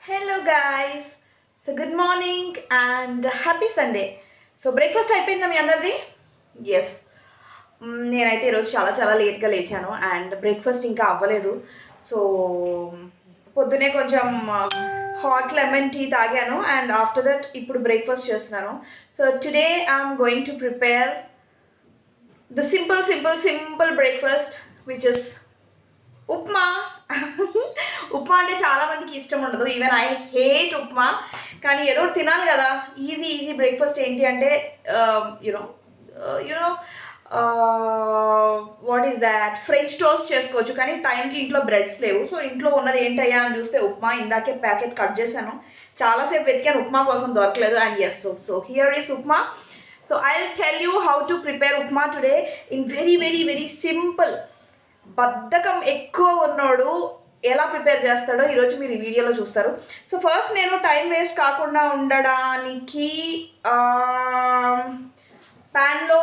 Hello guys. So good morning and happy Sunday. So breakfast అయిపోయిందా మీ అందరిది? Yes. నేనైతే ఈరోజు చాలా లేట్గా లేచాను అండ్ బ్రేక్ఫాస్ట్ ఇంకా అవ్వలేదు. సో పొద్దునే కొంచెం హాట్ లెమన్ టీ తాగాను అండ్ ఆఫ్టర్ దట్ ఇప్పుడు బ్రేక్ఫాస్ట్ చేస్తున్నాను. So today I'm going to prepare the simple breakfast which is upma. Upma అంటే చాలా మందికి ఇష్టం ఉండదు. Even I hate upma. కానీ ఏదో తినాలి కదా. ఈజీ బ్రేక్ఫాస్ట్ ఏంటి అంటే you know what is that, French toast చేసుకోవచ్చు. కానీ టైంకి ఇంట్లో బ్రెడ్స్ లేవు. సో ఇంట్లో ఉన్నది ఏంటయ్యా అని చూస్తే ఉప్మా. ఇందాకే ప్యాకెట్ కట్ చేశాను. చాలాసేపు వెతికాను, ఉప్మా కోసం దొరకలేదు. And yes, so here is upma. So I will tell you how to prepare upma today in very simple. బద్ధకం ఎక్కువ ఉన్నోడు ఎలా ప్రిపేర్ చేస్తాడో ఈరోజు మీరు ఈ వీడియోలో చూస్తారు. సో ఫస్ట్ నేను టైం వేస్ట్ కాకుండా ఉండడానికి ప్యాన్లో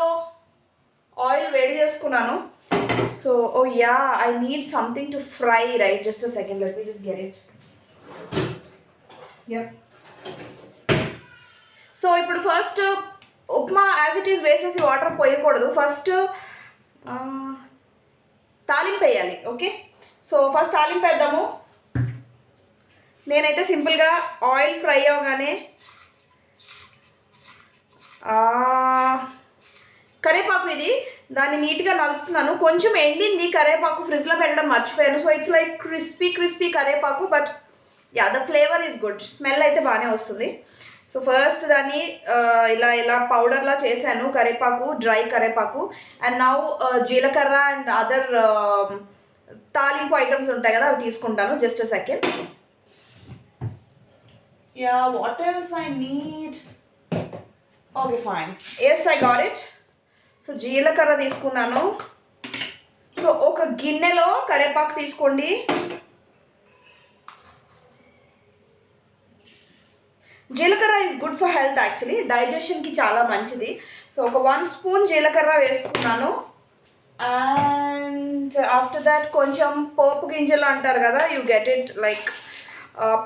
ఆయిల్ వేడి చేసుకున్నాను. So I need something to fry, right? Just a second, let me just get it. So ఇప్పుడు first upma as it is వేసేసి వాటర్ పోయకూడదు. ఫస్ట్ తాలింపు వేయాలి. ఓకే, సో ఫస్ట్ తాలింపు వేద్దాము. నేనైతే సింపుల్గా ఆయిల్ ఫ్రై అవ్వగానే కరివేపాకు, ఇది దాన్ని నీట్గా నలుపుతున్నాను. కొంచెం ఎండింది కరివేపాకు, ఫ్రిడ్జ్లో పెట్టడం మర్చిపోయాను. సో ఇట్స్ లైక్ క్రిస్పీ కరివేపాకు, but the flavour is good, smell అయితే బాగానే వస్తుంది. సో ఫస్ట్ దాన్ని ఇలా పౌడర్లా చేశాను, కరివేపాకు, డ్రై కరివేపాకు. And now jeelakarra and other talimpu items ఉంటాయి కదా, అవి తీసుకుంటాను. Just a second. What else I need? Okay fine, yes I got it. So జీలకర్ర తీసుకున్నాను. సో ఒక గిన్నెలో కరివేపాకు తీసుకోండి. Jeelakarra is good for health, actually డైజెషన్కి చాలా మంచిది. సో ఒక 1 స్పూన్ జీలకర్ర వేసుకున్నాను. అండ్ ఆఫ్టర్ దాట్ కొంచెం పోపు గింజలు అంటారు కదా, యూ గెట్ ఇట్ లైక్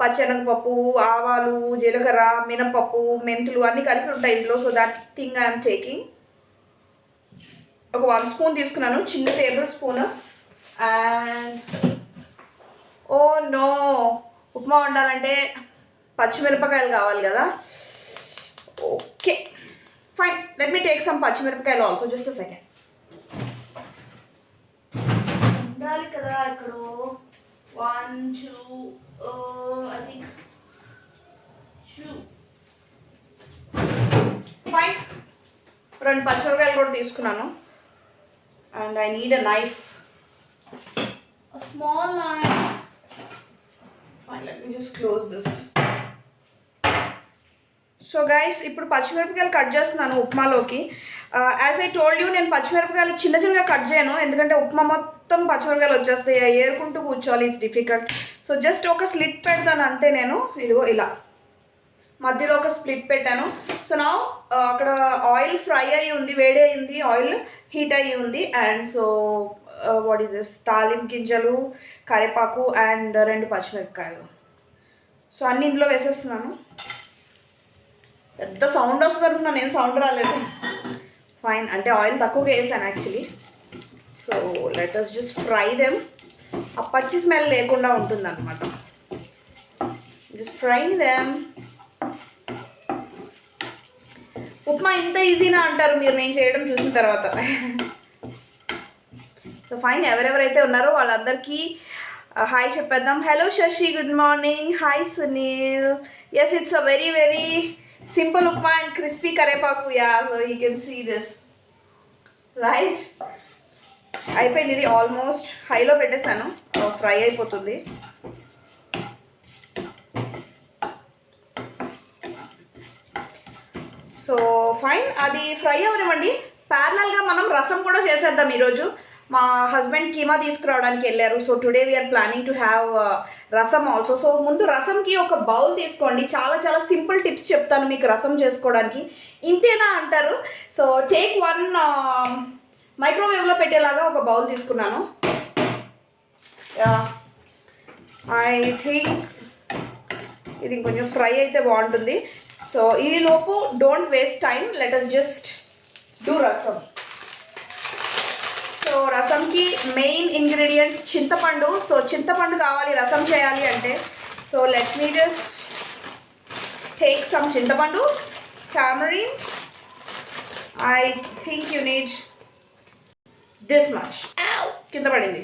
పచ్చెనగపప్పు, ఆవాలు, జీలకర్ర, మినపప్పు, మెంతులు అన్నీ కలిపి ఉంటాయి ఇందులో. So that thing I'm taking. ఒక 1 స్పూన్ తీసుకున్నాను, చిన్న టేబుల్ స్పూన్. అండ్ నో, ఉప్మా వండాలంటే పచ్చిమిరపకాయలు కావాలి కదా. Okay fine, let me take some పచ్చిమిరపకాయలు ఆల్సో. Just a second. ఉండాలి కదా ఇక్కడ. 1 2 ఐ థింక్ 2 ఫైన్. 2 పచ్చిమిరపకాయలు కూడా తీసుకున్నాను. And I need a knife, a small knife. Fine, let me just close this. So guys, ఇప్పుడు పచ్చిమిరపకాయలు కట్ చేస్తున్నాను ఉప్మాలోకి. యాజ్ ఐ టోల్డ్ యూ, నేను పచ్చిమిరపకాయలు చిన్నగా కట్ చేయను, ఎందుకంటే ఉప్మా మొత్తం పచ్చిమిరపకాయలు వచ్చేస్తాయి. ఏరుకుంటూ కూర్చోవాలి, ఇట్స్ డిఫికల్ట్. సో జస్ట్ ఒక స్లిట్ పెడతాను అంతే నేను. ఇదిగో ఇలా మధ్యలో ఒక స్ప్లిట్ పెట్టాను. సో నా అక్కడ ఆయిల్ ఫ్రై అయ్యి ఉంది, వేడి అయ్యింది, ఆయిల్ హీట్ అయ్యి ఉంది. And so what is this, తాలింపు గింజలు, కరివేపాకు అండ్ 2 పచ్చిమిరపకాయలు. సో అన్ని ఇందులో వేసేస్తున్నాను. పెద్ద సౌండ్ వస్తుంది అనుకున్నాను, నేను సౌండ్ రాలేదు. ఫైన్, అంటే ఆయిల్ తక్కువగా వేసాను actually. So let us just fry them. ఆ పచ్చి స్మెల్ లేకుండా ఉంటుంది అనమాట. Just fry them. ఉప్మా ఇంత ఈజీనా అంటారు మీరు నేను చేయడం చూసిన తర్వాత. సో ఫైన్, ఎవరెవరైతే ఉన్నారో వాళ్ళందరికీ హాయ్ చెప్పేద్దాం. Hello Shashi, good morning. Hi Sunil. Yes, it's a very simple upma and crispy karepaku. So you can see this, right? అయిపోయింది. ఇది ఆల్మోస్ట్ హైలో పెట్టేశాను, ఫ్రై అయిపోతుంది. సో ఫైన్, అది ఫ్రై అవ్వనివ్వండి. ప్యారలల్గా మనం రసం కూడా చేసేద్దాం ఈరోజు. మా హస్బెండ్ కీమా తీసుకురావడానికి వెళ్ళారు. So today we are planning to have rasam also. సో ముందు రసంకి ఒక బౌల్ తీసుకోండి. చాలా సింపుల్ టిప్స్ చెప్తాను మీకు రసం చేసుకోవడానికి. ఇంతేనా అంటారు. సో టేక్ 1 మైక్రోవేవ్లో పెట్టేలాగా ఒక బౌల్ తీసుకున్నాను. ఐ థింక్ ఇది కొంచెం ఫ్రై అయితే బాగుంటుంది. సో ఈ లోపు don't waste time, let us just do రసం. సో రసంకి మెయిన్ ఇంగ్రీడియంట్ చింతపండు. సో చింతపండు కావాలి రసం చేయాలి అంటే. So let me just take some చింతపండు, tamarind. I think you need this much. Ow! కింద పడింది.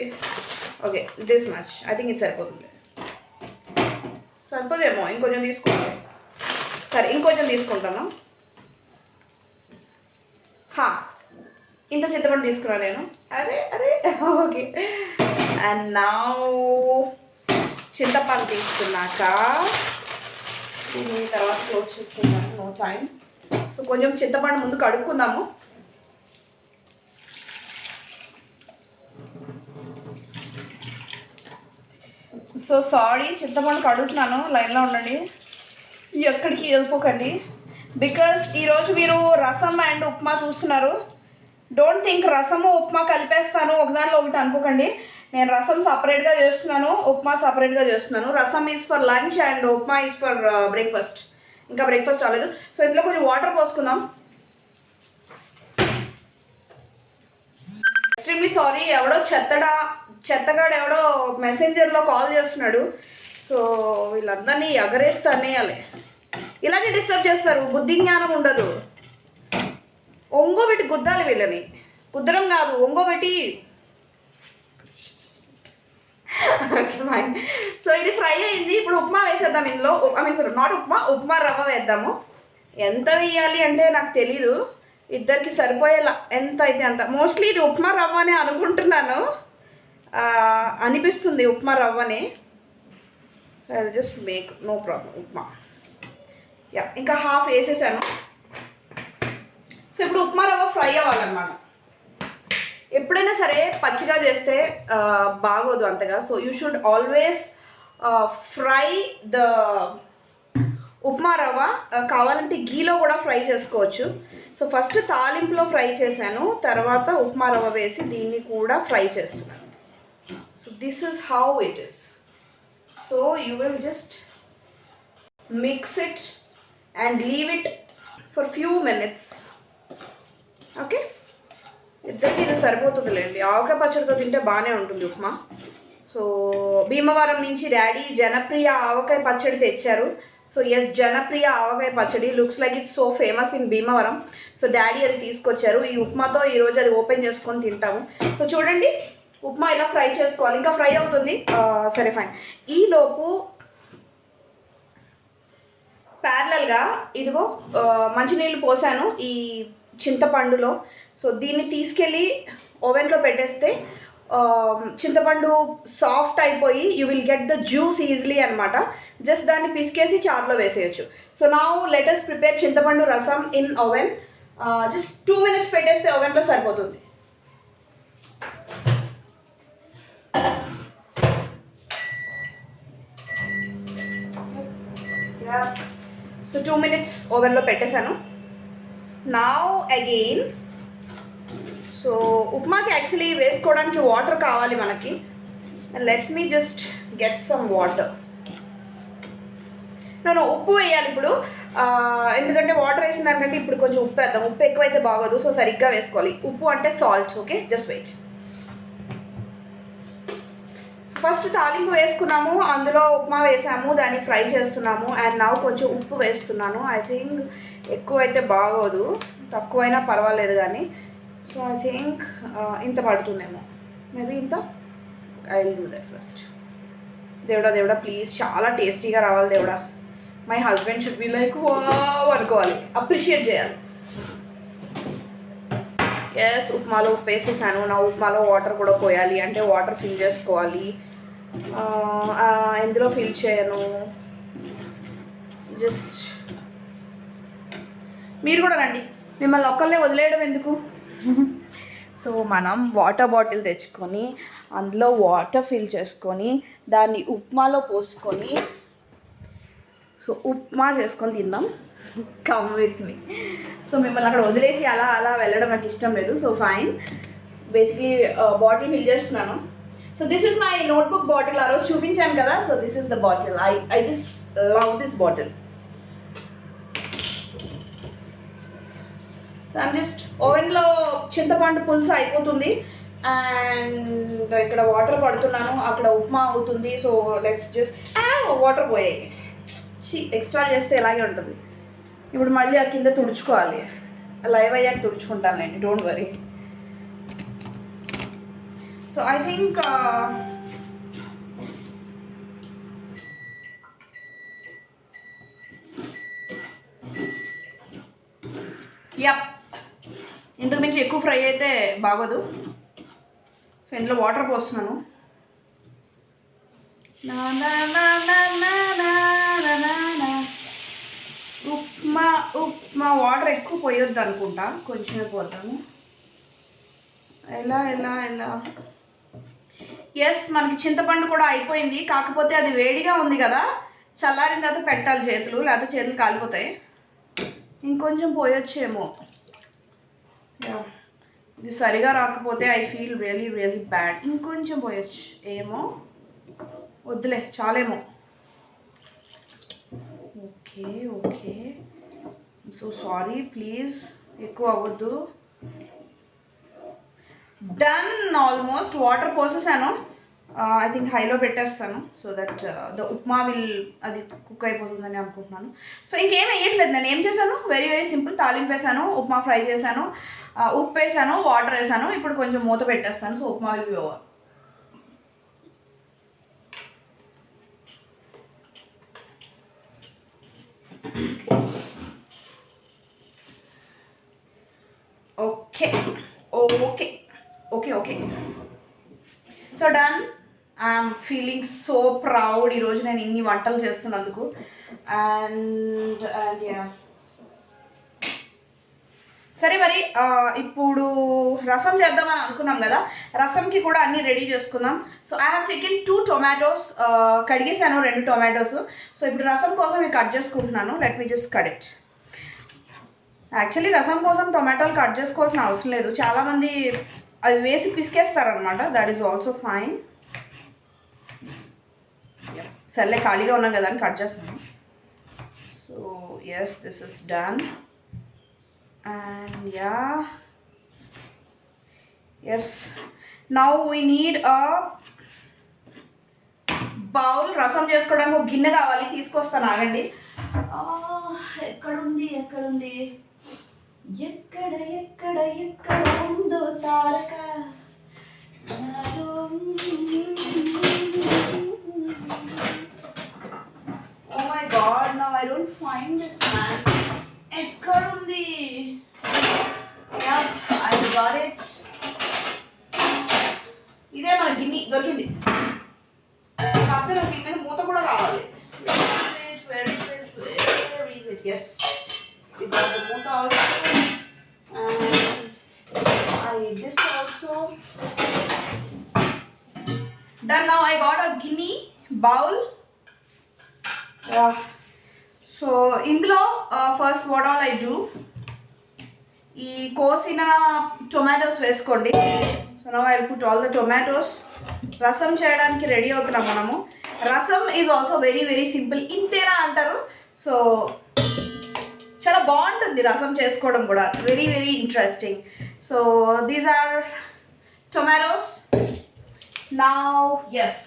Okay, this much. I think ఇది సరిపోతుంది. సరిపోదేమో, ఇంకొంచెం తీసుకుంటాను. సరే, ఇంకొంచెం తీసుకుంటాను. ఇంత చింతపండు తీసుకున్నాను నేను. అరే ఓకే. అండ్ నౌ చింతపండు తీసుకున్నాక దీన్ని తర్వాత క్లోజ్ చేసుకుంటాను, నో టైం. సో కొంచెం చింతపండు ముందు కడుక్కుందాము. సో సారీ, చింతపండు కడుగుతున్నాను, లైన్లో ఉండండి, ఎక్కడికి వెళ్ళిపోకండి. బికాస్ ఈరోజు మీరు రసం అండ్ ఉప్మా చూస్తున్నారు. డోంట్ థింక్ రసము ఉప్మా కలిపేస్తాను ఒకదానిలో ఒకటి అనుకోకండి. నేను రసం సపరేట్గా చేస్తున్నాను, ఉప్మా సపరేట్గా చేస్తున్నాను. రసం is for lunch and upma is for breakfast. ఇంకా బ్రేక్ఫాస్ట్ రాలేదు. సో ఇందులో కొంచెం వాటర్ పోసుకుందాం. ఎక్స్ట్రీమ్లీ సారీ, ఎవడో చెత్తగాడు ఎవడో మెసెంజర్లో కాల్ చేస్తున్నాడు. సో వీళ్ళందరినీ ఎగరేస్తే అనేయాలి. ఇలాగే డిస్టర్బ్ చేస్తారు, బుద్ధి జ్ఞానం ఉండదు. ఒంగోబెట్టి గుద్దాలి వీళ్ళని. కుద్దరం కాదు, ఒంగోబెట్టి. సో ఇది ఫ్రై అయింది. ఇప్పుడు ఉప్మా వేసేద్దాం ఇందులో. నాట్ ఉప్మా రవ్వ వేద్దాము. ఎంత వేయాలి అంటే నాకు తెలీదు, ఇద్దరికి సరిపోయేలా ఎంత అయితే అంత. మోస్ట్లీ ఇది ఉప్మా రవ్వ అని అనుకుంటున్నాను, అనిపిస్తుంది ఉప్మా రవ్వని. Just make, no problem, upma. Yeah, ఇంకా హాఫ్ వేసేసాను. సో ఇప్పుడు ఉప్మా రవ్వ ఫ్రై అవ్వాలన్నమాట. ఎప్పుడైనా సరే పచ్చిగా చేస్తే బాగోదు అంతగా. So you should always fry the upma రవ్వ. కావాలంటే గీలో కూడా ఫ్రై చేసుకోవచ్చు. సో ఫస్ట్ తాలింపులో ఫ్రై చేశాను, తర్వాత ఉప్మా రవ్వ వేసి దీన్ని కూడా ఫ్రై చేస్తున్నాను. So this is how it is. So you will just mix it and leave it for few minutes. Okay, ఇద్దరికి ఇది సరిపోతుందిలేండి. ఆవకాయ పచ్చడితో తింటే బాగానే ఉంటుంది ఉప్మా. సో భీమవరం నుంచి డాడీ జనప్రియ ఆవకాయ పచ్చడి తెచ్చారు. సో ఎస్, జనప్రియ ఆవకాయ పచ్చడి looks like it's so famous in Bhimavaram. So daddy అది తీసుకొచ్చారు. ఈ ఉప్మాతో ఈరోజు అది ఓపెన్ చేసుకొని తింటాము. సో చూడండి, ఉప్మా ఇలా ఫ్రై చేసుకోవాలి. ఇంకా ఫ్రై అవుతుంది. సరే ఫైన్. ఈలోపు ప్యారలల్గా ఇదిగో మంచినీళ్ళు పోసాను ఈ చింతపండులో. సో దీన్ని తీసుకెళ్ళి ఓవెన్లో పెట్టేస్తే చింతపండు సాఫ్ట్ అయిపోయి you will get the juice easily అనమాట. జస్ట్ దాన్ని పిసికేసి చారులో వేసేయచ్చు. So now let us prepare chintapandu rasam in oven. Just 2 minutes పెట్టేస్తే ఓవెన్లో సరిపోతుంది. సో 2 minutes ఓవెన్లో పెట్టేశాను. నౌ అగైన్, సో ఉప్మాకి యాక్చువల్లీ వేసుకోవడానికి వాటర్ కావాలి మనకి. Let me just get some water. No ఉప్పు వేయాలి ఇప్పుడు, ఎందుకంటే వాటర్ వేసిన దానికంటే ఇప్పుడు కొంచెం ఉప్పు వేద్దాం. ఉప్పు ఎక్కువైతే బాగోదు, సో సరిగ్గా వేసుకోవాలి. ఉప్పు అంటే salt. Okay, just wait. First తాలింపు వేసుకున్నాము, అందులో ఉప్మా వేసాము, దాన్ని ఫ్రై చేస్తున్నాము. అండ్ నా కొంచెం ఉప్పు వేస్తున్నాను. ఐ థింక్ ఎక్కువైతే బాగోదు, తక్కువైనా పర్వాలేదు కానీ. సో ఐ థింక్ ఇంత పడుతుందేమో, మేబీ ఇంత. I will do that first. దేవుడా ప్లీజ్ చాలా టేస్టీగా రావాలి దేవుడా. My husband should be like wow అనుకోవాలి, అప్రిషియేట్ చేయాలి. ఎస్, ఉప్మాలో ఉప్పు వేసేసాను. నా ఉప్మాలో వాటర్ కూడా పోయాలి, అంటే వాటర్ ఫిల్ చేసుకోవాలి. ఎందులో ఫిల్ చేయను, జస్ట్ మీరు కూడా రండి, మిమ్మల్ని ఒక్కళ్ళే వదిలేయడం ఎందుకు. సో మనం వాటర్ బాటిల్ తెచ్చుకొని అందులో వాటర్ ఫిల్ చేసుకొని దాన్ని ఉప్మాలో పోసుకొని సో ఉప్మా చేసుకొని తిందాం. Come with me. సో మిమ్మల్ని అక్కడ వదిలేసి అలా వెళ్ళడం నాకు ఇష్టం లేదు. So fine, basically bottle fill చేస్తున్నాను. So this is my notebook bottle. ఆ రోజు చూపించాను కదా. So this is the bottle. I just love this bottle. So I'm just ఓవెన్లో చింతపండు పులుసు అయిపోతుంది అండ్ ఇక్కడ వాటర్ పడుతున్నాను, అక్కడ ఉప్మా అవుతుంది. సో లెట్స్ జస్ట్ వాటర్ పోయాయి. ఎక్స్ట్రా చేస్తే ఇలాగే ఉంటుంది. ఇప్పుడు మళ్ళీ ఆ కింద తుడుచుకోవాలి. లైవ్ అయ్యాక తుడుచుకుంటానండి, don't worry. So I think ఇంతకు మించి ఎక్కువ ఫ్రై అయితే బాగోదు. సో ఇందులో వాటర్ పోస్తున్నాను. ఉప్మా వాటర్ ఎక్కువ పోయొద్దు అనుకుంటా, కొంచెమే పోతాను. ఎలా ఎస్, మనకి చింతపండు కూడా అయిపోయింది. కాకపోతే అది వేడిగా ఉంది కదా, చల్లారిన తర్వాత పెట్టాలి చేతులు, లేకపోతే చేతులు కాలిపోతాయి. ఇంకొంచెం పోయొచ్చేమో. ఇది సరిగా రాకపోతే I feel really really bad. ఇంకొంచెం పోయొచ్చు ఏమో, వద్దులే చాలేమో. ఓకే సో సారీ, ప్లీజ్ ఎక్కువ అవ్వద్దు. Done, almost. వాటర్ పోసేసాను. ఐ థింక్ హైలో పెట్టేస్తాను సో దట్ ద ఉప్మా అది కుక్ అయిపోతుందని అనుకుంటున్నాను. సో ఇంకేం వేయట్లేదు. నేను ఏం చేశాను, వెరీ వెరీ సింపుల్. తాలింపు వేసాను, ఉప్మా ఫ్రై చేశాను, ఉప్పు వేసాను, వాటర్ వేసాను. ఇప్పుడు కొంచెం మూత పెట్టేస్తాను. So upma will over. Okay so done. I'm feeling so proud. ఈరోజు నేను ఇన్ని వంటలు చేస్తున్నందుకు. అండ్ సరే మరి ఇప్పుడు రసం చేద్దామని అనుకున్నాం కదా, రసంకి కూడా అన్నీ రెడీ చేసుకుందాం. So I have taken 2 tomatoes. కడిగేసాను 2 టొమాటోస్. సో ఇప్పుడు రసం కోసం నేను కట్ చేసుకుంటున్నాను. Let me just cut it. Actually రసం కోసం టొమాటోలు కట్ చేసుకోవాల్సిన అవసరం లేదు. చాలామంది అది వేసి పిసికేస్తారనమాట. That is also fine. సర్లే, ఖాళీగా ఉన్నాం కదా అని కట్ చేస్తాను. So yes, this is done. And yes, now we need a bowl. రసం చేసుకోవడానికి ఒక గిన్నె కావాలి, తీసుకొస్తాను, ఆగండి. ఎక్కడుంది ఎక్కడ ఉందో తారక. Oh my god, now I don't find this man. ఎక్కడుంది? I got it. ఇదే మన గిన్నె దొరికింది. కాకపోతే నాకు దీని మూత కూడా కావాలి. Where is it? Yes. We got the motor also, and I need this also. Done. Now I got a guinea bowl. So ఇందులో first what all I do, ఈ కోసిన టొమాటోస్ వేసుకోండి. So now I'll put all the tomatoes. రసం చేయడానికి ready అవుతున్నాం మనము. Rasam is also very very simple. ఇంతేనా అంటారు. సో చాలా బాగుంటుంది రసం చేసుకోవడం కూడా, very very interesting. So these are tomatoes. Now yes,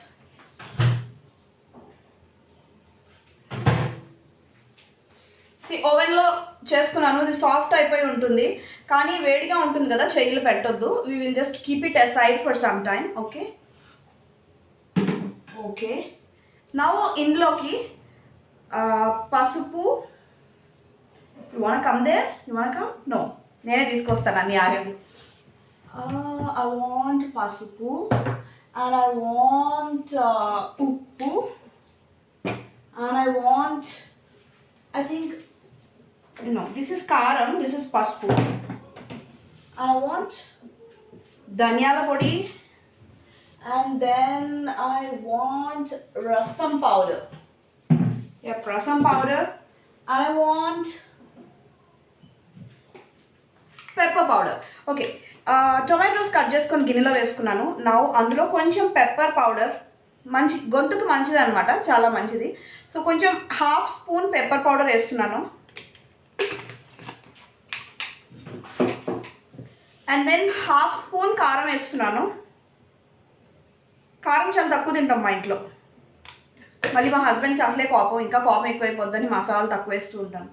ఓవెన్లో చేసుకున్నాను. ఇది సాఫ్ట్ అయిపోయి ఉంటుంది, కానీ వేడిగా ఉంటుంది కదా, చెయ్యిలు పెట్టొద్దు. We will just keep it aside for some time. Okay now ఇందులోకి పసుపు. You wanna come there? You wanna come? No. నేనే తీసుకొస్తాను అన్ని ఆగండి. I want పసుపు and I want ఉప్పు and I want, I think, no, this is karam, this is pasupu. I want ధనియాల పొడి and then I want rasam powder. Yep, rasam powder. And I want pepper powder. Okay, tomatoes cut చేసుకొని గిన్నెలో వేసుకున్నాను. నా అందులో కొంచెం pepper powder, మంచి గొంతుకు మంచిది అనమాట, చాలా మంచిది. సో కొంచెం హాఫ్ స్పూన్ పెప్పర్ పౌడర్ వేస్తున్నాను. అండ్ దెన్ హాఫ్ స్పూన్ కారం వేస్తున్నాను. కారం చాలా తక్కువ తింటాం మా ఇంట్లో. మళ్ళీ మా హస్బెండ్కి అసలే కోపం, ఇంకా కోపం ఎక్కువైపోద్దని మసాలాలు తక్కువ వేస్తూ ఉంటాను.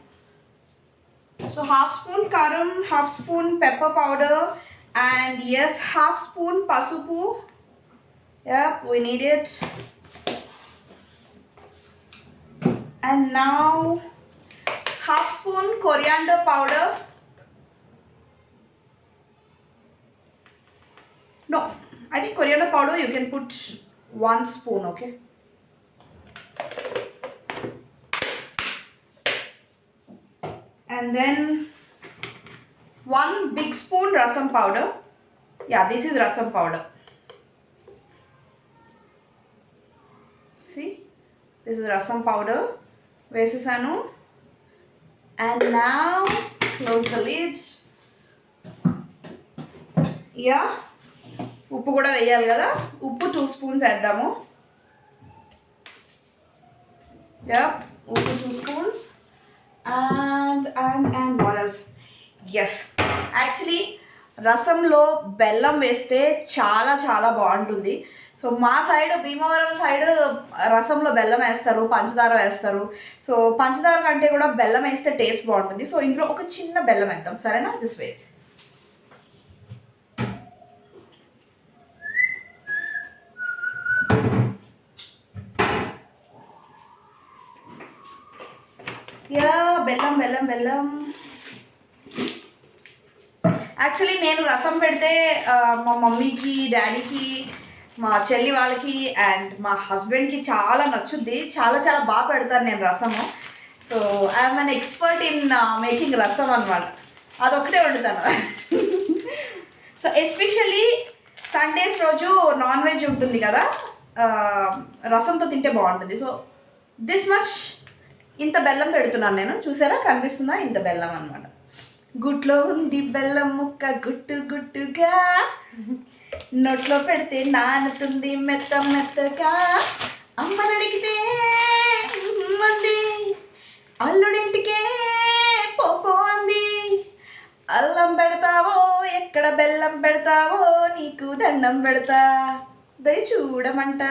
సో హాఫ్ స్పూన్ కారం, half spoon pepper powder, and yes half spoon పసుపు. Yep, we need it. And now half spoon coriander powder. No, I think coriander powder you can put 1 spoon, okay? And then 1 big spoon rasam powder. Yeah, this is rasam powder. See, this is rasam powder. Vesesanu. And now close the lid. Yeah, ఉప్పు కూడా వేయాలి కదా. ఉప్పు 2 spoons వేద్దాము. Yeah, ఉప్పు 2 spoons. And what else? Yes, actually రసంలో బెల్లం వేస్తే చాలా చాలా బాగుంటుంది. సో మా సైడ్, భీమవరం సైడ్ రసంలో బెల్లం వేస్తారు, పంచదార వేస్తారు. సో పంచదార కంటే కూడా బెల్లం వేస్తే టేస్ట్ బాగుంటుంది. సో ఇందులో ఒక చిన్న బెల్లం వేద్దాం, సరేనా? Just wait. యా, బెల్లం బెల్లం బెల్లం. యాక్చువల్లీ నేను రసం పెడితే మా మమ్మీకి, డాడీకి, మా చెల్లి వాళ్ళకి అండ్ మా హస్బెండ్కి చాలా నచ్చుద్ది. చాలా చాలా బాగా పెడతాను నేను రసము. So I'm an expert in making రసం అనమాట. అదొక్కటే వండుతాను. సో ఎస్పెషల్లీ సండేస్ రోజు నాన్ వెజ్ ఉంటుంది కదా, రసంతో తింటే బాగుంటుంది. సో దిస్ మచ్, ఇంత బెల్లం పెడుతున్నాను నేను. చూసారా, కనిపిస్తుందా? ఇంత బెల్లం అనమాట. గుట్లో ఉంది బెల్లం ముక్క గుట్టు గుట్టుగా, నోట్లో పెడితే నానుతుంది మెత్త మెత్తగా. అమ్మని అడిగితే అంది, అల్లుడింటికే పోపో అంది. అల్లం పెడతావో ఎక్కడ బెల్లం పెడతావో నీకు దండం పెడతా, దయ చూడమంట.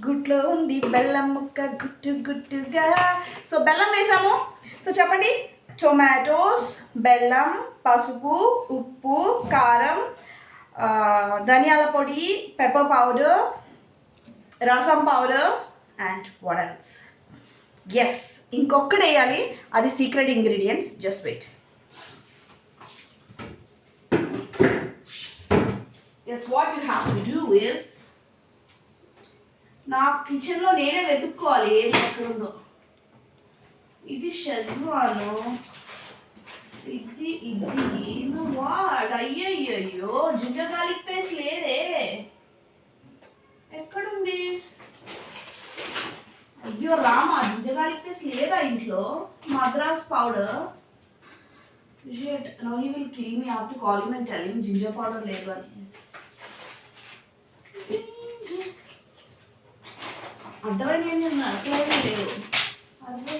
గుట్లో ఉంది బెల్లం ముక్క గుట్టు గుట్టుగా. సో బెల్లం వేసాము. సో చెప్పండి, టొమాటోస్, బెల్లం, పసుపు, ఉప్పు, కారం, ధనియాల పొడి, pepper powder, rasam powder, and what else? Yes, ఇంకొకటి వేయాలి, అది secret ingredients. Just wait. Yes, what you have to do is, నా కిచెన్లో నేనే వెతుక్కోవాలి ఏది ఎక్కడుందో. ఇది షెజ్వాను, ఇది వాట్? అయ్యయ్యో, జింజర్ గార్లిక్ పేస్ట్ లేదే, ఎక్కడుంది? అయ్యో రామా, జింజర్ గార్లిక్ పేస్ట్ లేదా ఇంట్లో? Madras powder. Shit, no he will kill me. I have to call him and tell him ginger powder లేదు అని. అడ్డమని ఏం చేస్తున్నా, అసలు లేదు. అదే,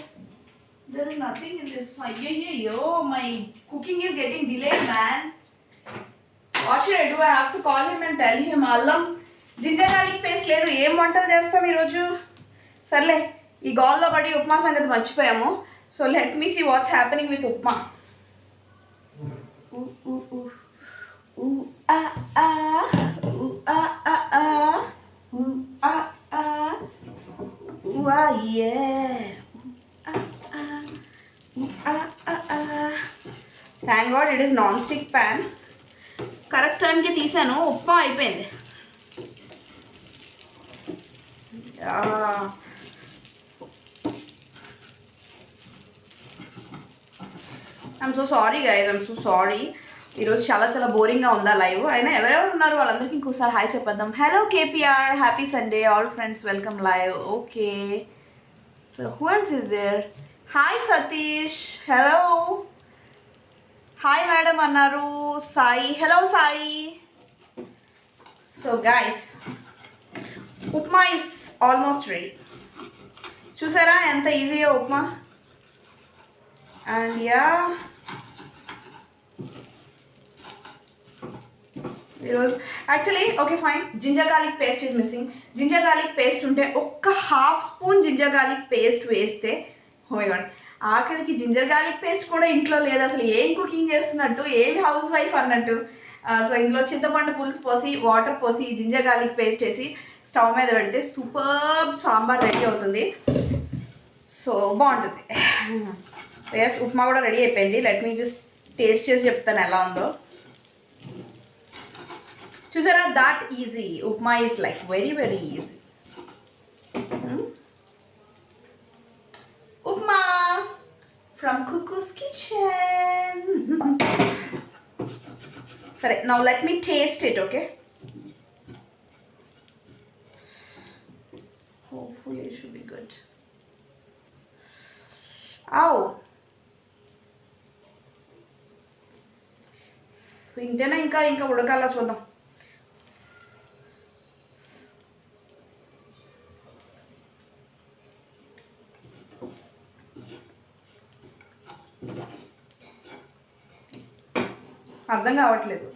there is nothing in this. Ayyo, my cooking is getting delayed, man. What should I do? I have to call him and tell him. Allam ginger garlic paste లేదు. ఏం వంటలు చేస్తాం ఈరోజు? సర్లే, ఈ గాల్లో పడి ఉప్మా సంగతి మర్చిపోయాము. So let me see what's happening with upma. Thank god it is non stick pan. Correct టైంకి తీసాను, ఉప్మా అయిపోయింది. I'm so sorry guys, I'm so sorry. ఈరోజు చాలా చాలా బోరింగ్గా ఉందా లైవ్? అయినా ఎవరెవరు ఉన్నారు వాళ్ళందరికీ ఇంకోసారి హాయ్ చెప్పేద్దాం. Hello KPR, happy Sunday, all friends welcome live. Okay, so who else is there? Hi Satish, hello. Hi madam అన్నారు Sai. Hello Sai. So guys, upma is almost ready. చూసారా ఎంత ఈజీగా ఉప్మా. అండ్ యా, ఈరోజు actually okay fine, ginger garlic paste is missing. Ginger garlic paste ఉంటే ఒక్క half spoon ginger garlic paste వేస్తే, oh my god, ఆఖరికి ginger garlic paste కూడా ఇంట్లో లేదు. అసలు ఏం కుకింగ్ చేస్తున్నట్టు, ఏం హౌస్ వైఫ్ అన్నట్టు. సో ఇందులో చింతపండు పులుసు పోసి, వాటర్ పోసి, జింజర్ గార్లిక్ పేస్ట్ వేసి స్టవ్ మీద పెడితే సూపర్ సాంబార్ రెడీ అవుతుంది. సో బాగుంటుంది. ఎస్, ఉప్మా కూడా రెడీ అయిపోయింది. లెట్ మీ జస్ట్ టేస్ట్ చేసి చెప్తాను ఎలా ఉందో. చూసారా, that easy. Upma is like very very easy. Upma from Kukku's kitchen. సరే, now let me taste it. Okay, hopefully it should be good. Ow, ఇంతేనా? ఇంకా ఇంకా ఉడకాలా చూద్దాం. అర్థం కావట్లేదు.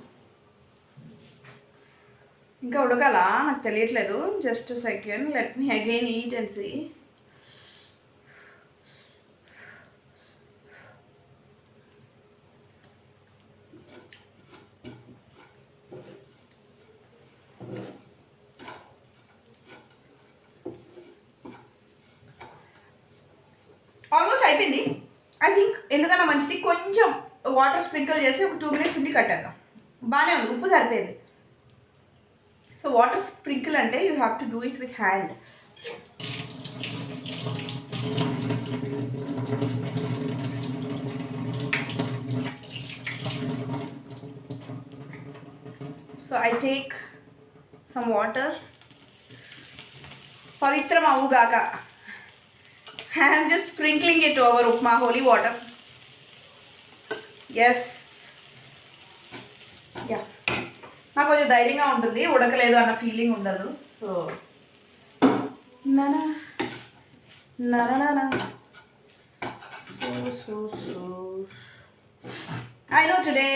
ఇంకా ఉడకాలా నాకు తెలియట్లేదు. Just second, let me again eat and see. Almost అయిపోయింది. ఐ థింక్ ఎందుకన్నా మంచిది కొంచెం వాటర్ స్ప్రింకిల్ చేసి ఒక 2 minutes ఉండి కట్టేద్దాం. బాగానే ఉంది, ఉప్పు సరిపోయింది. సో వాటర్ స్ప్రింకిల్ అంటే you have to do it with hand. So I take some water. పవిత్రం అవుగాక. I am just sprinkling it over upma, holy water. Yes. Yeah. నాకు కొంచెం ధైర్యంగా ఉంటుంది, ఉడకలేదు అన్న ఫీలింగ్ ఉండదు. సో నానా నానా so I know today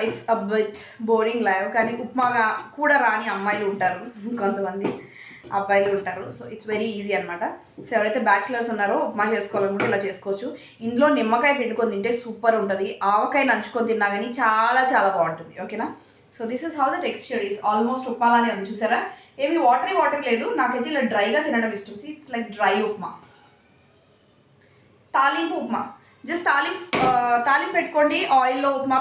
it's a bit boring live. కానీ ఉప్మాగా కూడా రాని అమ్మాయిలు ఉంటారు, కొంతమంది అబ్బాయిలు ఉంటారు. సో ఇట్స్ వెరీ ఈజీ అనమాట. సో ఎవరైతే బ్యాచిలర్స్ ఉన్నారో ఉప్మా చేసుకోవాలనుకుంటే ఇలా చేసుకోవచ్చు. ఇందులో నిమ్మకాయ పిండుకొని తింటే సూపర్ ఉంటుంది. ఆవకాయ నంచుకొని తిన్నా కానీ చాలా చాలా బాగుంటుంది. ఓకేనా? So this is how the texture is. Almost ఉప్మాలానే ఉంది. చూసారా, ఏమి వాటర్ లేదు. నాకైతే ఇలా డ్రైగా తినడం ఇష్టం. It's like dry upma. తాలింపు ఉప్మా. జస్ట్ తాలింపు పెట్టుకోండి. ఆయిల్లో ఉప్మా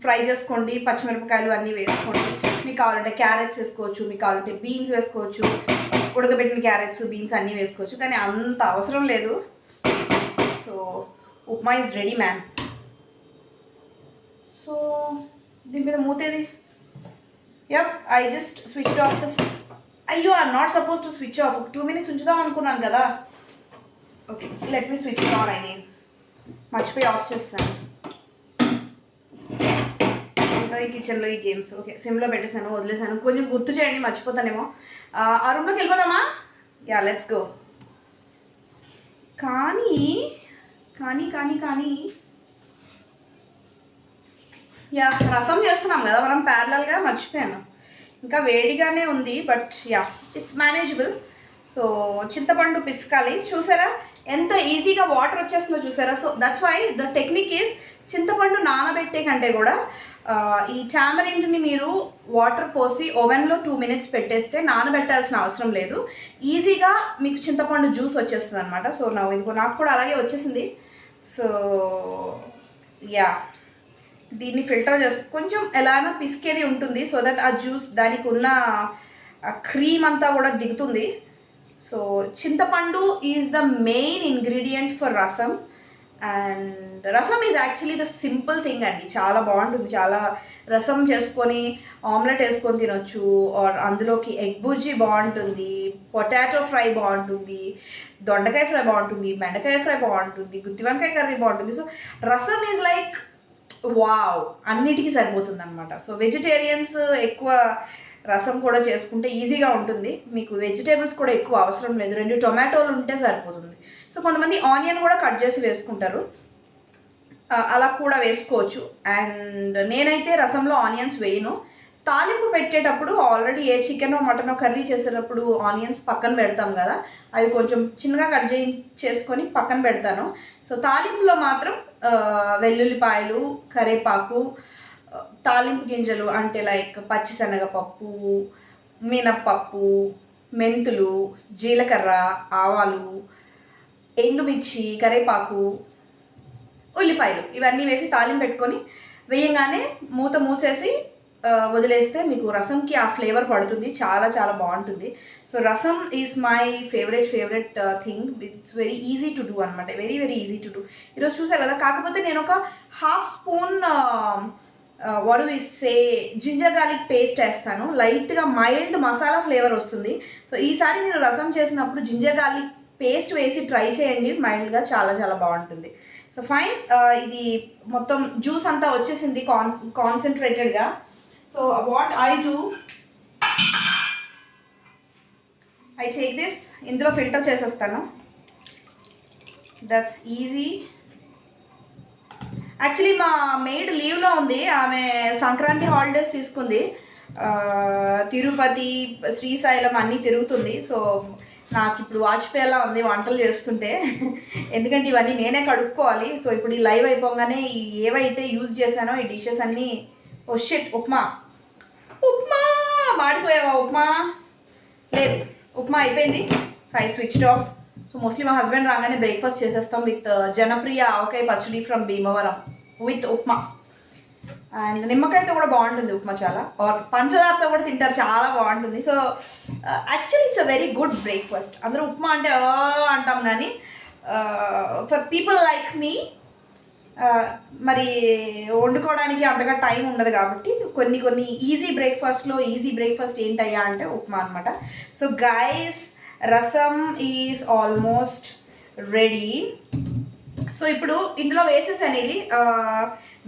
ఫ్రై చేసుకోండి. పచ్చిమిరపకాయలు అన్నీ వేసుకోండి. మీకు కావాలంటే క్యారెట్స్ వేసుకోవచ్చు, మీకు కావాలంటే బీన్స్ వేసుకోవచ్చు. ఉడకబెట్టిన క్యారెట్స్, బీన్స్ అన్నీ వేసుకోవచ్చు. కానీ అంత అవసరం లేదు. So upma is ready man. So దీని మీద మూతేది. Yup, I just switch off this. అయ్యో, I'm not suppose to switch off. 2 minutes ఉంచుదాం అనుకున్నాను కదా. Okay, let me switch on. అయ్యి మర్చిపోయి ఆఫ్ చేస్తాను. ఈ కిచెన్లో ఈ గేమ్స్. ఓకే, సిమ్లో పెట్టేశాను, వదిలేసాను. కొంచెం గుర్తు చేయండి, మర్చిపోతానేమో. ఆ రూమ్లోకి వెళ్ళిపోదామా? Yeah, let's go. కానీ కానీ కానీ కానీ యా, రసం చేస్తున్నాం కదా మనం ప్యారలల్గా. మర్చిపోయాను, ఇంకా వేడిగానే ఉంది. But yeah, it's manageable. So చింతపండు పిసకాలి. చూసారా ఎంత ఈజీగా వాటర్ వచ్చేస్తుందో చూసారా. So that's why the technique is, చింతపండు నానబెట్టే కంటే కూడా ఈ టామరిండ్ని మీరు వాటర్ పోసి ఓవెన్లో 2 minutes పెట్టేస్తే నానబెట్టాల్సిన అవసరం లేదు. ఈజీగా మీకు చింతపండు జ్యూస్ వచ్చేస్తుంది అనమాట. సో నాకు కూడా అలాగే వచ్చేసింది. సో యా, దీన్ని ఫిల్టర్ చేసి కొంచెం ఎలానో పిసికేది ఉంటుంది. సో దట్ ఆ జ్యూస్, దానికి ఉన్న క్రీమ్ అంతా కూడా దిగుతుంది. సో చింతపండు is the main ingredient for రసం. అండ్ రసం is actually the simple thing అండి. చాలా బాగుంటుంది. చాలా రసం చేసుకొని ఆమ్లెట్ వేసుకొని తినొచ్చు. ఆర్ అందులోకి ఎగ్ బుర్జీ బాగుంటుంది, పొటాటో ఫ్రై బాగుంటుంది, దొండకాయ ఫ్రై బాగుంటుంది, బెండకాయ ఫ్రై బాగుంటుంది, గుత్తి వంకాయ కర్రీ బాగుంటుంది. So rasam is like wow, అన్నిటికీ సరిపోతుంది అనమాట. సో వెజిటేరియన్స్ ఎక్కువ రసం కూడా చేసుకుంటే ఈజీగా ఉంటుంది. మీకు వెజిటేబుల్స్ కూడా ఎక్కువ అవసరం లేదు, 2 టొమాటోలు ఉంటే సరిపోతుంది. సో కొంతమంది ఆనియన్ కూడా కట్ చేసి వేసుకుంటారు, అలా కూడా వేసుకోవచ్చు. అండ్ నేనైతే రసంలో ఆనియన్స్ వేయను. తాలింపు పెట్టేటప్పుడు ఆల్రెడీ ఏ చికెనో మటనో కర్రీ చేసేటప్పుడు ఆనియన్స్ పక్కన పెడతాం కదా, అవి కొంచెం చిన్నగా కట్ చేసుకొని పక్కన పెడతాను. సో తాలింపులో మాత్రం వెల్లుల్లిపాయలు, కరేపాకు, తాలింపు గింజలు అంటే లైక్ పచ్చిశనగపప్పు, మినప్పప్పు, మెంతులు, జీలకర్ర, ఆవాలు, ఎండుమిర్చి, కరేపాకు, ఉల్లిపాయలు ఇవన్నీ వేసి తాలింపు పెట్టుకొని వేయంగానే మూత మూసేసి వదిలేస్తే మీకు రసంకి ఆ ఫ్లేవర్ పడుతుంది. చాలా చాలా బాగుంటుంది. So rasam is my favourite thing. It's very easy to do అనమాట, వెరీ ఈజీ టు డూ. ఈరోజు చూసారు కదా, కాకపోతే నేను ఒక ½ spoon what do we say ginger garlic paste వేస్తాను. లైట్గా మైల్డ్ మసాలా ఫ్లేవర్ వస్తుంది. సో ఈసారి మీరు రసం చేసినప్పుడు జింజర్ గార్లిక్ పేస్ట్ వేసి ట్రై చేయండి, మైల్డ్గా చాలా చాలా బాగుంటుంది. సో ఫైన్, ఇది మొత్తం జ్యూస్ అంతా వచ్చేసింది కాన్సన్ట్రేటెడ్గా. So what I do, I take this, ఇందులో ఫిల్టర్ చేసేస్తాను. That's easy. యాక్చువల్లీ మా మెయిడ్ లీవ్లో ఉంది, ఆమె సంక్రాంతి హాలిడేస్ తీసుకుంది. తిరుపతి, శ్రీశైలం అన్నీ తిరుగుతుంది. సో నాకు ఇప్పుడు వాచిపోయేలా ఉంది వంటలు చేస్తుంటే, ఎందుకంటే ఇవన్నీ నేనే కడుక్కోవాలి. సో ఇప్పుడు ఈ లైవ్ అయిపోగానే ఏవైతే యూజ్ చేశానో ఈ డిషెస్ అన్నీ, ఓ షిట్, ఉప్మా మాడిపోయావా? ఉప్మా లేదు, ఉప్మా అయిపోయింది. So I switched off. So mostly మా హస్బెండ్ రాగానే బ్రేక్ఫాస్ట్ చేసేస్తాం with Janapriya avakaya pachadi from Bhimavaram with upma. And నిమ్మకాయతో కూడా బాగుంటుంది ఉప్మా చాలా, ఆర్ పంచదారతో కూడా తింటారు, చాలా బాగుంటుంది. So actually it's a very good breakfast. అందరూ ఉప్మా అంటే అంటాం, కానీ ఫర్ పీపుల్ లైక్ మీ మరి వండుకోవడానికి అంతగా టైం ఉండదు కాబట్టి కొన్ని ఈజీ బ్రేక్ఫాస్ట్ ఏంటయ్యా అంటే ఉప్మా అనమాట. సో గైస్, రసం ఈజ్ ఆల్మోస్ట్ రెడీ. సో ఇప్పుడు ఇందులో వేసేసాను. ఇది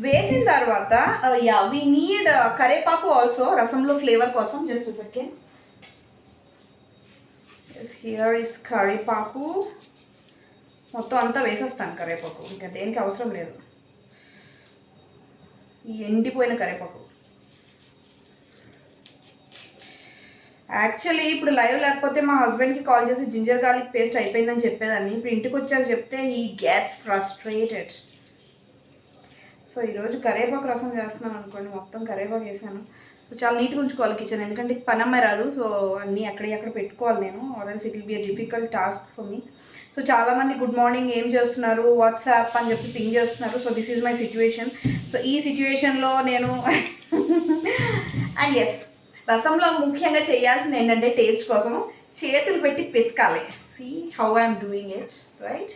వేసిన తర్వాత వీ నీడ్ కరేపాకు ఆల్సో రసంలో ఫ్లేవర్ కోసం. జస్ట్ సెకండ్, హియర్ ఇస్ కరేపాకు. మొత్తం అంతా వేసేస్తాను కరేపాకు, ఇంకా దేనికి అవసరం లేదు. ఈ ఎండిపోయిన కరేపాకు. యాక్చువల్లీ ఇప్పుడు లైవ్ లేకపోతే మా హస్బెండ్కి కాల్ చేసి జింజర్ గార్లిక్ పేస్ట్ అయిపోయిందని చెప్పేదాన్ని. ఇప్పుడు ఇంటికి వచ్చాక చెప్తే హీ గెట్స్ ఫ్రస్ట్రేటెడ్. సో ఈరోజు కరేపాకు రసం చేస్తున్నాను అనుకోండి, మొత్తం కరేపాకు వేసాను. చాలా నీట్గా ఉంచుకోవాలి కిచెన్, ఎందుకంటే పనమ్మాయి రాదు. సో అన్నీ అక్కడ పెట్టుకోవాలి నేను, or else it will be a difficult task for me. So చాలామంది గుడ్ మార్నింగ్, ఏం చేస్తున్నారు, వాట్సాప్ అని చెప్పి పింగ్ చేస్తున్నారు. So this is my situation. So ఈ సిచ్యువేషన్లో నేను అండ్ ఎస్, రసంలో ముఖ్యంగా చేయాల్సింది ఏంటంటే టేస్ట్ కోసం చేతులు పెట్టి పిసకాలి. See how I'm doing it, right?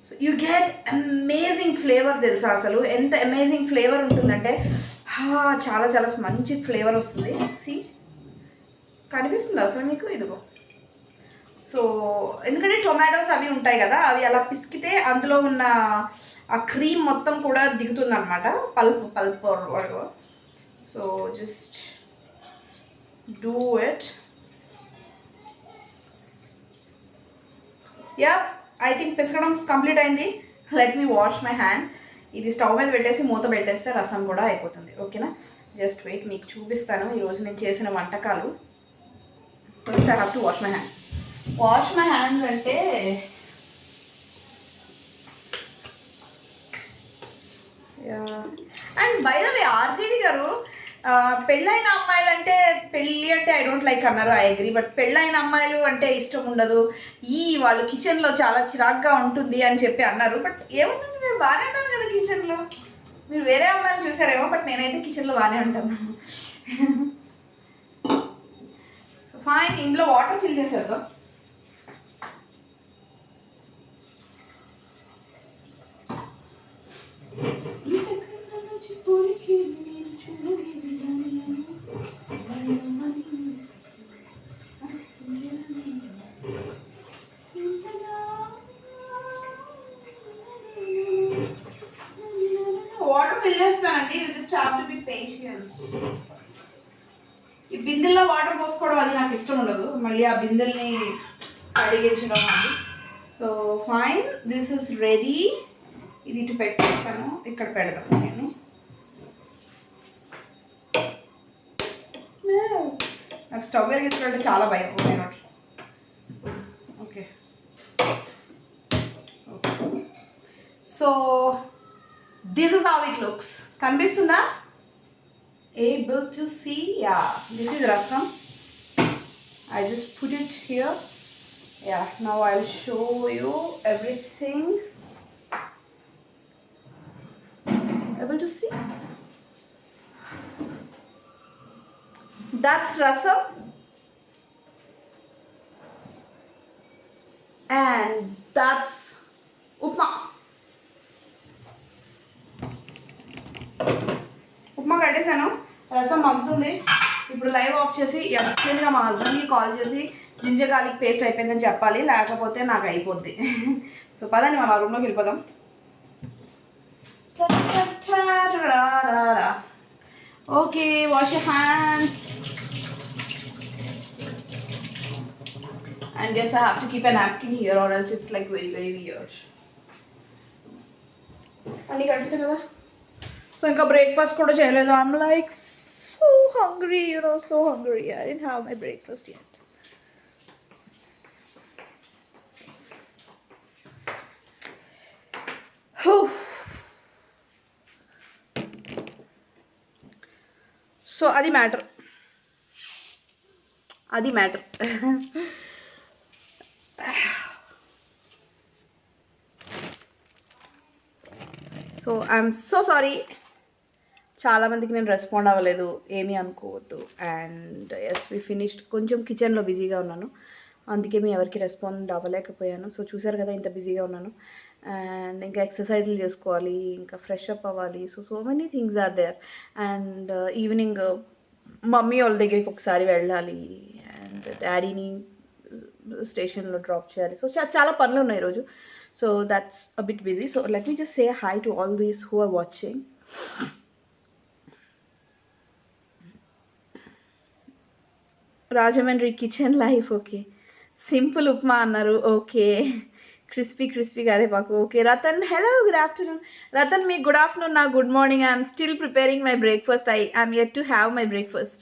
So you get amazing flavour. తెలుసా అసలు ఎంత అమేజింగ్ ఫ్లేవర్ ఉంటుందంటే, చాలా చాలా మంచి ఫ్లేవర్ వస్తుంది. సీ, కనిపిస్తుంది అసలు మీకు? ఇదిగో. సో ఎందుకంటే టొమాటోస్ అవి ఉంటాయి కదా, అవి అలా పిసికితే అందులో ఉన్న ఆ క్రీమ్ మొత్తం కూడా దిగుతుంది అనమాట, pulp. So just do it. Yeah, I think పిసకడం కంప్లీట్ అయింది. Let me wash my hand. ఇది స్టవ్ మీద పెట్టేసి మూత పెట్టేస్తే రసం కూడా అయిపోతుంది. ఓకేనా? జస్ట్ వెయిట్, మీకు చూపిస్తాను ఈరోజు నేను చేసిన వంటకాలు. First I have to wash my hand. Wash my hands అంటే and by the way RJD garu, పెళ్ళైన అమ్మాయిలు అంటే పెళ్ళి అంటే ఐ డోంట్ లైక్ అన్నారు, ఐ అగ్రీ. బట్ పెళ్ళైన అమ్మాయిలు అంటే ఇష్టం ఉండదు, వాళ్ళు కిచెన్లో చాలా చిరాగ్గా ఉంటుంది అని చెప్పి అన్నారు. బట్ ఏముందండి, నేను బాగానే ఉంటాను కదా కిచెన్లో. మీరు వేరే అమ్మాయిలు చూసారేమో, బట్ నేనైతే కిచెన్లో బాగానే ఉంటాను. ఫైన్, ఇందులో వాటర్ ఫిల్ చేసేద్దాం. చేస్తానండి, you just have to be patience. ఈ బిందెల్లో వాటర్ పోసుకోవడం అది నాకు ఇష్టం ఉండదు, మళ్ళీ ఆ బిందెల్ని కడిగించడం అది. So fine, this is ready. ఇది ఇటు పెట్టేస్తాను, ఇక్కడ పెడదాం. నేను నాకు స్టవ్ వెలిగించాలంటే చాలా భయం. Okay, so this is how it looks. కనిపిస్తుందా? Able to see? Yeah, this is rasam. I just put it here. Yeah, now I'll show you everything. Able to see? That's rasam. And that's upma. Upma కట్టేసాను, రసం మగ్గుతుంది. ఇప్పుడు live of చేసి అర్జెంట్గా మా హస్బెండ్కి call చేసి ginger garlic paste అయిపోయిందని చెప్పాలి, లేకపోతే నాకు అయిపోద్ది. సో పదండి మనం ఆ రూమ్లోకి వెళ్ళిపోదాం. Okay, wash your hands. And yes, I have to keep a napkin here or else it's like very weird. అన్నీ కట్టేసాను కదా. సో ఇంకా బ్రేక్ఫాస్ట్ కూడా చేయలేదు. I'm like so hungry, so hungry. I didn't have my breakfast yet. So అది matter. So I'm so sorry, చాలామందికి నేను respond అవ్వలేదు, ఏమీ అనుకోవద్దు. And yes, we finished. కొంచెం కిచెన్లో బిజీగా ఉన్నాను, అందుకే మీ ఎవరికి రెస్పాండ్ అవ్వలేకపోయాను. సో చూసారు కదా ఎంత బిజీగా ఉన్నాను. అండ్ ఇంకా ఎక్సర్సైజ్లు చేసుకోవాలి, ఇంకా ఫ్రెష్ అప్ అవ్వాలి. So many things are there. And evening mummy వాళ్ళ దగ్గరికి ఒకసారి వెళ్ళాలి, అండ్ డాడీని స్టేషన్లో డ్రాప్ చేయాలి. సో చాలా పనులు ఉన్నాయి ఈరోజు. So that's a bit busy. So let me just say hi to all these who are watching. Rajamandri kitchen life. Okay, simple upma annaru. Okay, crispy garepaku. Okay, Ratan, hello, good afternoon. Ratan, me good afternoon now, good morning. I am still preparing my breakfast. I am yet to have my breakfast.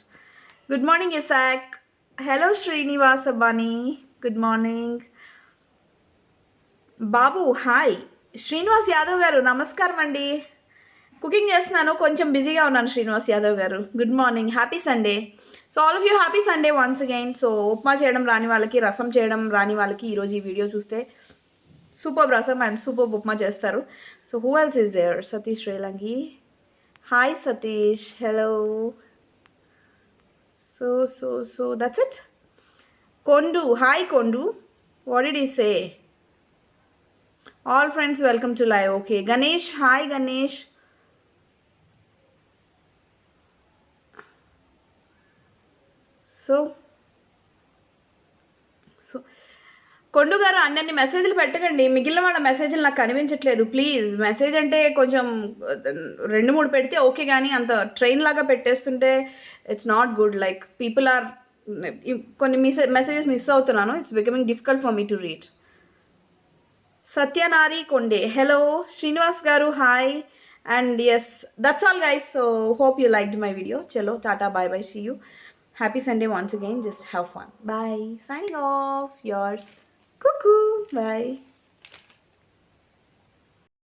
Good morning, Isaac. Hello, Srinivasa Bunny. Good morning. Babu hi. Srinivas Yadav గారు నమస్కారం అండి. Cooking చేస్తున్నాను, కొంచెం బిజీగా ఉన్నాను. శ్రీనివాస్ యాదవ్ గారు good morning, happy Sunday. So all of you happy Sunday once again. So upma చేయడం రాని వాళ్ళకి, రసం చేయడం రాని వాళ్ళకి ఈరోజు ఈ వీడియో చూస్తే సూపర్ రసం అండ్ సూపర్ ఉప్మా చేస్తారు. So who else is there? Satish Relangi, hi Satish, hello. So that's it. Kondu, hi Kondu, what did he say? All friends welcome to live. Okay, Ganesh, hi Ganesh. So కొండు గారు అన్నీ మెసేజ్లు పెట్టకండి, మిగిలిన వాళ్ళ మెసేజ్లు నాకు కనిపించట్లేదు. ప్లీజ్ మెసేజ్ అంటే కొంచెం 2-3 పెడితే ఓకే, కానీ అంత ట్రైన్ లాగా పెట్టేస్తుంటే it's not good. Like people are, కొన్ని మెసేజెస్ మిస్ అవుతున్నాను. It's becoming difficult for me to read. Satyanari Konde, hello. Srinivas garu, hi. And yes, that's all guys. So hope you liked my video. Chalo, tata, bye bye, see you. Happy Sunday once again. Just have fun. Bye. Signing off. Yours. Cuckoo. Bye.